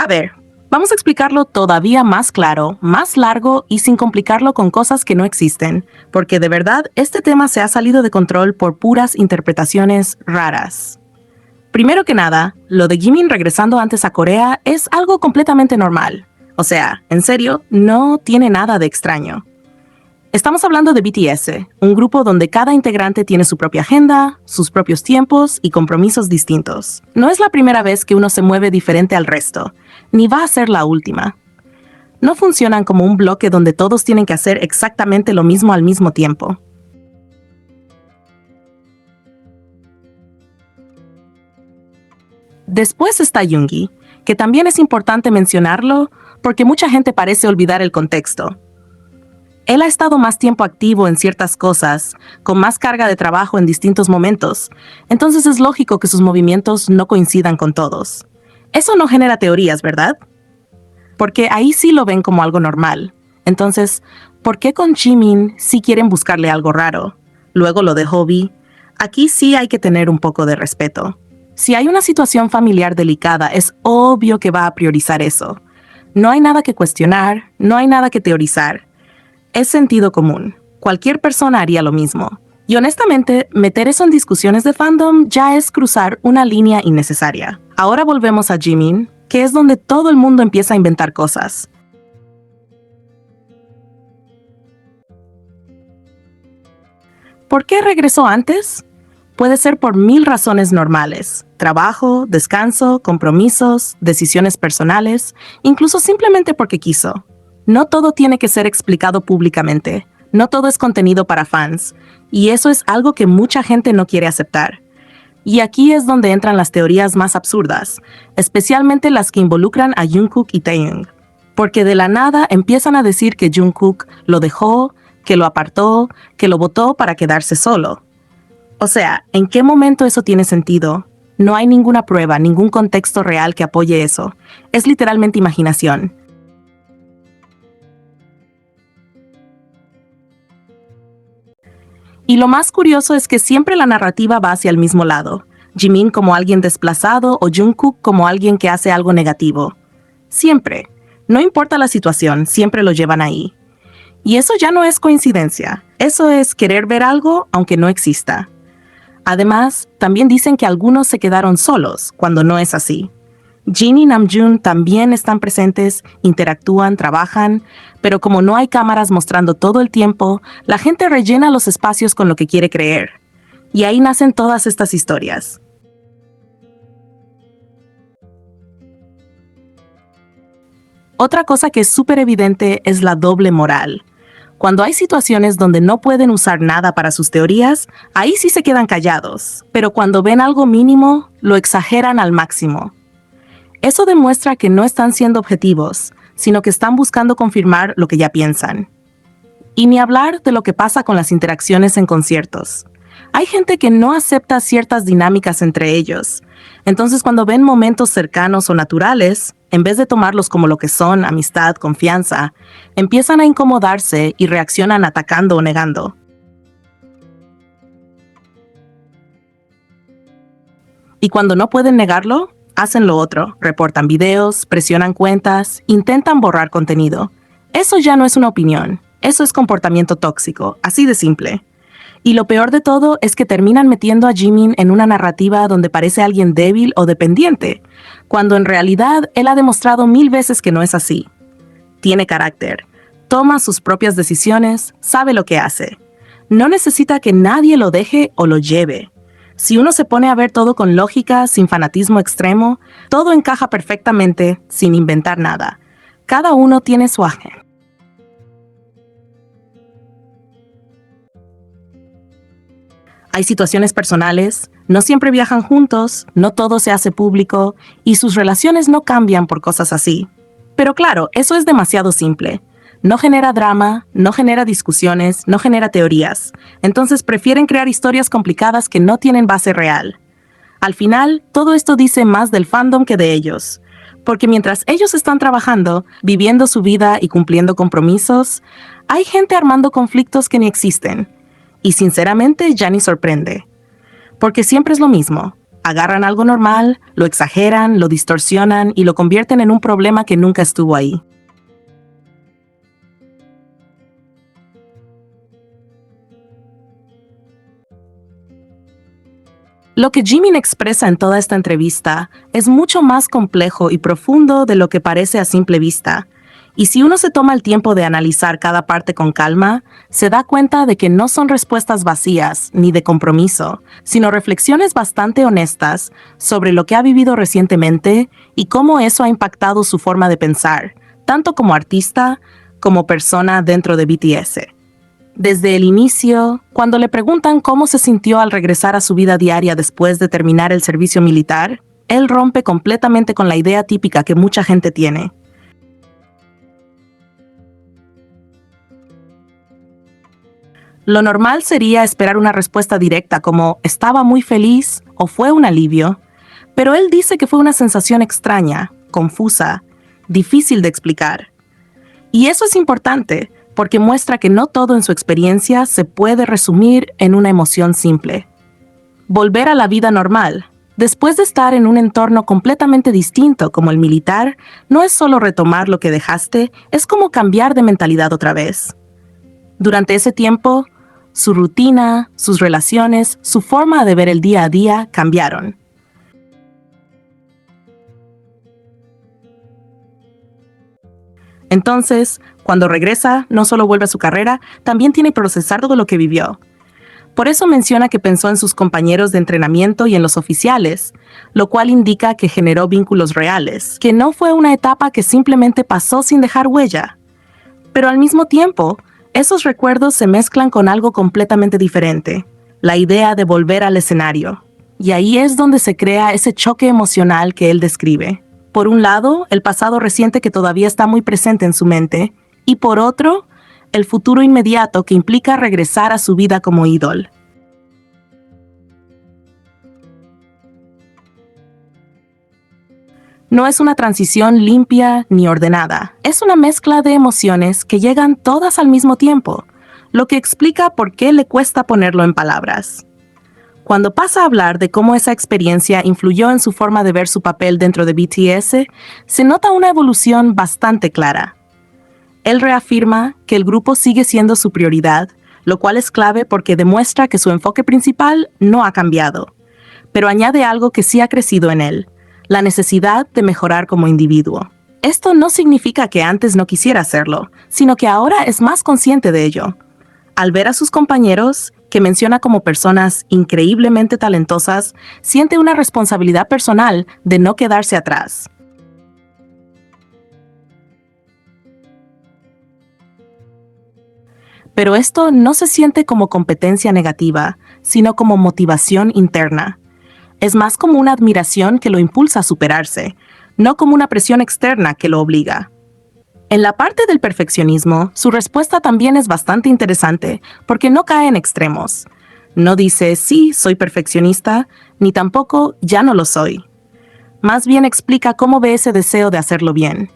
A ver, vamos a explicarlo todavía más claro, más largo y sin complicarlo con cosas que no existen, porque de verdad este tema se ha salido de control por puras interpretaciones raras. Primero que nada, lo de Jimin regresando antes a Corea es algo completamente normal. O sea, en serio, no tiene nada de extraño. Estamos hablando de BTS, un grupo donde cada integrante tiene su propia agenda, sus propios tiempos y compromisos distintos. No es la primera vez que uno se mueve diferente al resto, ni va a ser la última. No funcionan como un bloque donde todos tienen que hacer exactamente lo mismo al mismo tiempo. Después está Yoongi, que también es importante mencionarlo porque mucha gente parece olvidar el contexto. Él ha estado más tiempo activo en ciertas cosas, con más carga de trabajo en distintos momentos, entonces es lógico que sus movimientos no coincidan con todos. Eso no genera teorías, ¿verdad? Porque ahí sí lo ven como algo normal. Entonces, ¿por qué con Jimin sí quieren buscarle algo raro? Luego lo de Hobi. Aquí sí hay que tener un poco de respeto. Si hay una situación familiar delicada, es obvio que va a priorizar eso. No hay nada que cuestionar, no hay nada que teorizar. Es sentido común. Cualquier persona haría lo mismo. Y honestamente, meter eso en discusiones de fandom ya es cruzar una línea innecesaria. Ahora volvemos a Jimin, que es donde todo el mundo empieza a inventar cosas. ¿Por qué regresó antes? Puede ser por 1000 razones normales. Trabajo, descanso, compromisos, decisiones personales, incluso simplemente porque quiso. No todo tiene que ser explicado públicamente, no todo es contenido para fans, y eso es algo que mucha gente no quiere aceptar. Y aquí es donde entran las teorías más absurdas, especialmente las que involucran a Jungkook y Taeyong. Porque de la nada empiezan a decir que Jungkook lo dejó, que lo apartó, que lo botó para quedarse solo. O sea, ¿en qué momento eso tiene sentido? No hay ninguna prueba, ningún contexto real que apoye eso. Es literalmente imaginación. Y lo más curioso es que siempre la narrativa va hacia el mismo lado. Jimin como alguien desplazado o Jungkook como alguien que hace algo negativo. Siempre. No importa la situación, siempre lo llevan ahí. Y eso ya no es coincidencia. Eso es querer ver algo aunque no exista. Además, también dicen que algunos se quedaron solos, cuando no es así. Jin y Namjoon también están presentes, interactúan, trabajan, pero como no hay cámaras mostrando todo el tiempo, la gente rellena los espacios con lo que quiere creer. Y ahí nacen todas estas historias. Otra cosa que es súper evidente es la doble moral. Cuando hay situaciones donde no pueden usar nada para sus teorías, ahí sí se quedan callados, pero cuando ven algo mínimo, lo exageran al máximo. Eso demuestra que no están siendo objetivos, sino que están buscando confirmar lo que ya piensan. Y ni hablar de lo que pasa con las interacciones en conciertos. Hay gente que no acepta ciertas dinámicas entre ellos. Entonces, cuando ven momentos cercanos o naturales, en vez de tomarlos como lo que son, amistad, confianza, empiezan a incomodarse y reaccionan atacando o negando. Y cuando no pueden negarlo, hacen lo otro, reportan videos, presionan cuentas, intentan borrar contenido. Eso ya no es una opinión, eso es comportamiento tóxico, así de simple. Y lo peor de todo es que terminan metiendo a Jimin en una narrativa donde parece alguien débil o dependiente, cuando en realidad él ha demostrado 1000 veces que no es así. Tiene carácter, toma sus propias decisiones, sabe lo que hace. No necesita que nadie lo deje o lo lleve. Si uno se pone a ver todo con lógica, sin fanatismo extremo, todo encaja perfectamente, sin inventar nada. Cada uno tiene su agenda. Hay situaciones personales, no siempre viajan juntos, no todo se hace público y sus relaciones no cambian por cosas así. Pero claro, eso es demasiado simple. No genera drama, no genera discusiones, no genera teorías. Entonces prefieren crear historias complicadas que no tienen base real. Al final, todo esto dice más del fandom que de ellos. Porque mientras ellos están trabajando, viviendo su vida y cumpliendo compromisos, hay gente armando conflictos que ni existen. Y sinceramente ya ni sorprende. Porque siempre es lo mismo. Agarran algo normal, lo exageran, lo distorsionan y lo convierten en un problema que nunca estuvo ahí. Lo que Jimin expresa en toda esta entrevista es mucho más complejo y profundo de lo que parece a simple vista. Y si uno se toma el tiempo de analizar cada parte con calma, se da cuenta de que no son respuestas vacías ni de compromiso, sino reflexiones bastante honestas sobre lo que ha vivido recientemente y cómo eso ha impactado su forma de pensar, tanto como artista como persona dentro de BTS. Desde el inicio, cuando le preguntan cómo se sintió al regresar a su vida diaria después de terminar el servicio militar, él rompe completamente con la idea típica que mucha gente tiene. Lo normal sería esperar una respuesta directa como «estaba muy feliz» o «fue un alivio», pero él dice que fue una sensación extraña, confusa, difícil de explicar. Y eso es importante, porque muestra que no todo en su experiencia se puede resumir en una emoción simple. Volver a la vida normal, después de estar en un entorno completamente distinto como el militar, no es solo retomar lo que dejaste, es como cambiar de mentalidad otra vez. Durante ese tiempo, su rutina, sus relaciones, su forma de ver el día a día cambiaron. Entonces, cuando regresa, no solo vuelve a su carrera, también tiene que procesar todo lo que vivió. Por eso menciona que pensó en sus compañeros de entrenamiento y en los oficiales, lo cual indica que generó vínculos reales, que no fue una etapa que simplemente pasó sin dejar huella. Pero al mismo tiempo, esos recuerdos se mezclan con algo completamente diferente, la idea de volver al escenario. Y ahí es donde se crea ese choque emocional que él describe. Por un lado, el pasado reciente que todavía está muy presente en su mente, y por otro, el futuro inmediato que implica regresar a su vida como ídolo. No es una transición limpia ni ordenada, es una mezcla de emociones que llegan todas al mismo tiempo, lo que explica por qué le cuesta ponerlo en palabras. Cuando pasa a hablar de cómo esa experiencia influyó en su forma de ver su papel dentro de BTS, se nota una evolución bastante clara. Él reafirma que el grupo sigue siendo su prioridad, lo cual es clave porque demuestra que su enfoque principal no ha cambiado, pero añade algo que sí ha crecido en él, la necesidad de mejorar como individuo. Esto no significa que antes no quisiera hacerlo, sino que ahora es más consciente de ello. Al ver a sus compañeros, que menciona como personas increíblemente talentosas, siente una responsabilidad personal de no quedarse atrás. Pero esto no se siente como competencia negativa, sino como motivación interna. Es más como una admiración que lo impulsa a superarse, no como una presión externa que lo obliga. En la parte del perfeccionismo, su respuesta también es bastante interesante, porque no cae en extremos. No dice, sí, soy perfeccionista, ni tampoco, ya no lo soy. Más bien explica cómo ve ese deseo de hacerlo bien.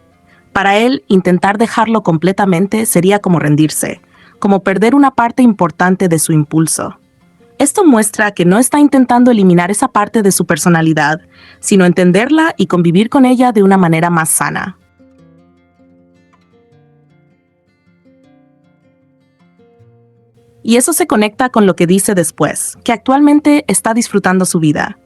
Para él, intentar dejarlo completamente sería como rendirse, como perder una parte importante de su impulso. Esto muestra que no está intentando eliminar esa parte de su personalidad, sino entenderla y convivir con ella de una manera más sana. Y eso se conecta con lo que dice después, que actualmente está disfrutando su vida.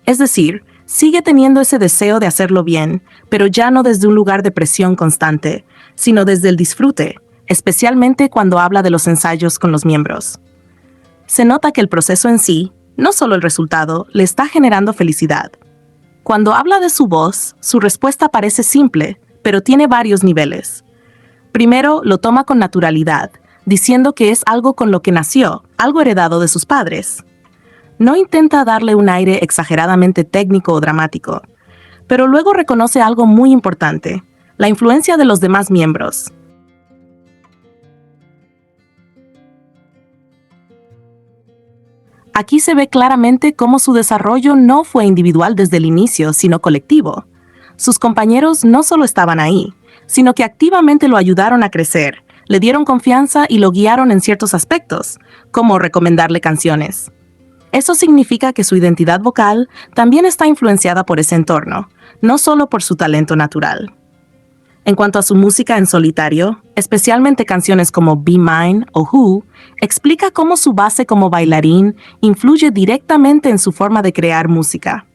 Es decir, sigue teniendo ese deseo de hacerlo bien, pero ya no desde un lugar de presión constante, sino desde el disfrute, especialmente cuando habla de los ensayos con los miembros. Se nota que el proceso en sí, no solo el resultado, le está generando felicidad. Cuando habla de su voz, su respuesta parece simple, pero tiene varios niveles. Primero, lo toma con naturalidad, diciendo que es algo con lo que nació, algo heredado de sus padres. No intenta darle un aire exageradamente técnico o dramático, pero luego reconoce algo muy importante, la influencia de los demás miembros. Aquí se ve claramente cómo su desarrollo no fue individual desde el inicio, sino colectivo. Sus compañeros no solo estaban ahí, sino que activamente lo ayudaron a crecer, le dieron confianza y lo guiaron en ciertos aspectos, como recomendarle canciones. Eso significa que su identidad vocal también está influenciada por ese entorno, no solo por su talento natural. En cuanto a su música en solitario, especialmente canciones como Be Mine o Who, explica cómo su base como bailarín influye directamente en su forma de crear música.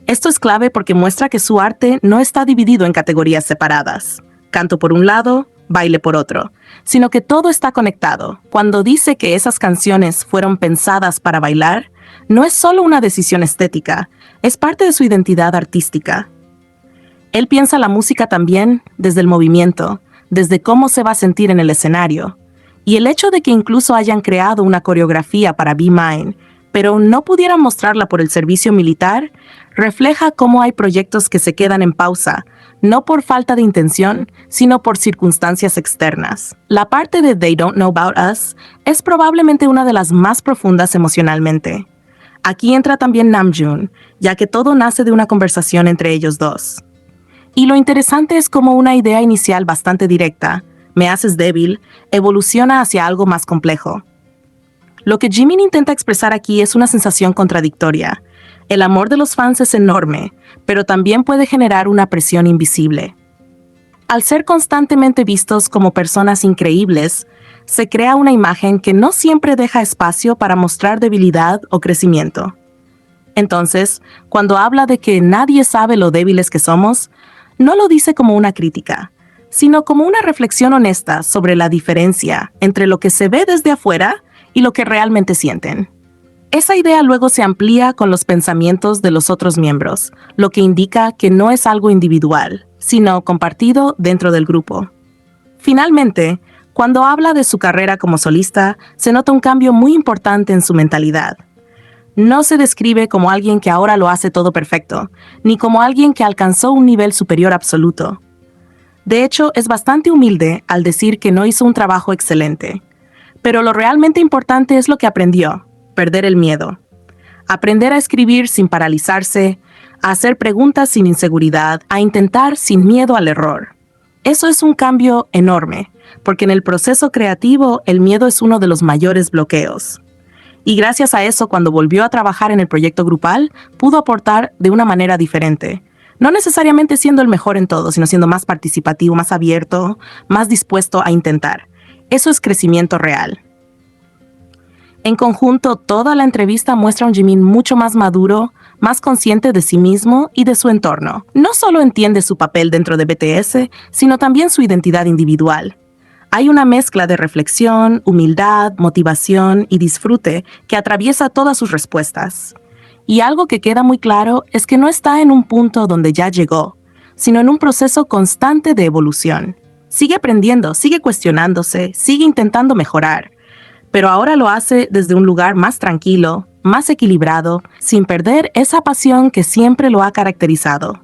Esto es clave porque muestra que su arte no está dividido en categorías separadas. Canto por un lado, baile por otro, sino que todo está conectado. Cuando dice que esas canciones fueron pensadas para bailar, no es solo una decisión estética, es parte de su identidad artística. Él piensa la música también desde el movimiento, desde cómo se va a sentir en el escenario. Y el hecho de que incluso hayan creado una coreografía para Be Mine, pero no pudieran mostrarla por el servicio militar, refleja cómo hay proyectos que se quedan en pausa, no por falta de intención, sino por circunstancias externas. La parte de They Don't Know About Us es probablemente una de las más profundas emocionalmente. Aquí entra también Namjoon, ya que todo nace de una conversación entre ellos dos. Y lo interesante es cómo una idea inicial bastante directa, me haces débil, evoluciona hacia algo más complejo. Lo que Jimin intenta expresar aquí es una sensación contradictoria. El amor de los fans es enorme, pero también puede generar una presión invisible. Al ser constantemente vistos como personas increíbles, se crea una imagen que no siempre deja espacio para mostrar debilidad o crecimiento. Entonces, cuando habla de que nadie sabe lo débiles que somos, no lo dice como una crítica, sino como una reflexión honesta sobre la diferencia entre lo que se ve desde afuera y lo que realmente sienten. Esa idea luego se amplía con los pensamientos de los otros miembros, lo que indica que no es algo individual, sino compartido dentro del grupo. Finalmente, cuando habla de su carrera como solista, se nota un cambio muy importante en su mentalidad. No se describe como alguien que ahora lo hace todo perfecto, ni como alguien que alcanzó un nivel superior absoluto. De hecho, es bastante humilde al decir que no hizo un trabajo excelente. Pero lo realmente importante es lo que aprendió, perder el miedo. Aprender a escribir sin paralizarse, a hacer preguntas sin inseguridad, a intentar sin miedo al error. Eso es un cambio enorme, porque en el proceso creativo el miedo es uno de los mayores bloqueos. Y gracias a eso, cuando volvió a trabajar en el proyecto grupal, pudo aportar de una manera diferente. No necesariamente siendo el mejor en todo, sino siendo más participativo, más abierto, más dispuesto a intentar. Eso es crecimiento real. En conjunto, toda la entrevista muestra a un Jimin mucho más maduro, más consciente de sí mismo y de su entorno. No solo entiende su papel dentro de BTS, sino también su identidad individual. Hay una mezcla de reflexión, humildad, motivación y disfrute que atraviesa todas sus respuestas. Y algo que queda muy claro es que no está en un punto donde ya llegó, sino en un proceso constante de evolución. Sigue aprendiendo, sigue cuestionándose, sigue intentando mejorar, pero ahora lo hace desde un lugar más tranquilo, más equilibrado, sin perder esa pasión que siempre lo ha caracterizado.